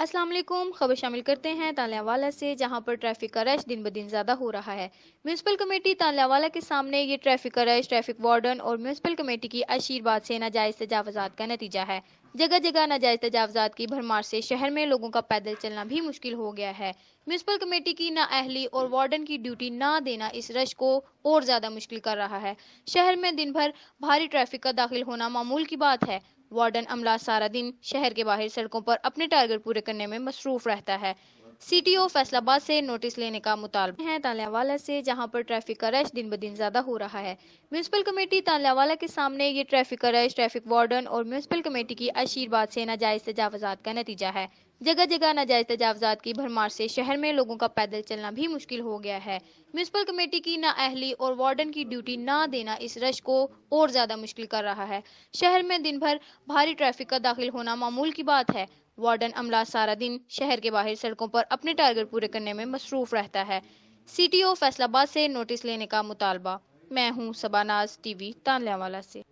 السلام علیکم، خبر شامل کرتے ہیں تانلیاوالا سے، جہاں پر ٹریفک کا رش دن بدن زیادہ ہو رہا ہے۔ میونسپل کمیٹی تانلیاوالا کے سامنے یہ ٹریفک کا رش ٹریفک وارڈن اور میونسپل کمیٹی کی اشیر بات سے ناجائز تجاوزات کا نتیجہ ہے۔ جگہ جگہ ناجائز تجاوزات کی بھرمار سے شہر میں لوگوں کا پیدل چلنا بھی مشکل ہو گیا ہے۔ میونسپل کمیٹی کی نااہلی اور وارڈن کی ڈیوٹی نہ دینا اس رش کو اور زیادہ مشکل کر رہا ہے۔ شہر میں دن بھر بھاری ٹریفک کا داخل ہونا معمول کی بات ہے۔ وارڈن عملہ سارا دن شہر کے باہر سڑکوں پر اپنے ٹارگٹ پورے کرنے میں مصروف رہتا ہے۔ سی ٹی او فیصل آباد سے نوٹس لینے کا مطالبہ ہے تانلیاوالا سے، جہاں پر ٹریفک کا رش دن بدن زیادہ ہو رہا ہے۔ میونسپل کمیٹی تانلیاوالا کے سامنے یہ ٹریفک کا رش ٹریفک وارڈن اور میونسپل کمیٹی کی اشیر بات سے ناجائز تجاوزات کا نتیجہ ہے۔ جگہ جگہ ناجائز تجاوزات کی بھرمار سے شہر میں لوگوں کا پیدل چلنا بھی مشکل ہو گیا ہے۔ میونسپل کمیٹی کی نااہلی اور وارڈن کی ڈیوٹی نہ دینا اس رش کو اور زیادہ مشکل کر رہا ہے۔ شہر میں دن بھر بھاری ٹریفک کا داخل ہونا معمول کی بات ہے۔ وارڈن عملہ سارا دن شہر کے باہر سڑکوں پر اپنے ٹارگٹ پورے کرنے میں مصروف رہتا ہے۔ سی ٹی او فیصل آباد سے نوٹس لینے کا مطالبہ۔ میں ہوں صبا ناز، ٹی وی تانلیاوالا سے۔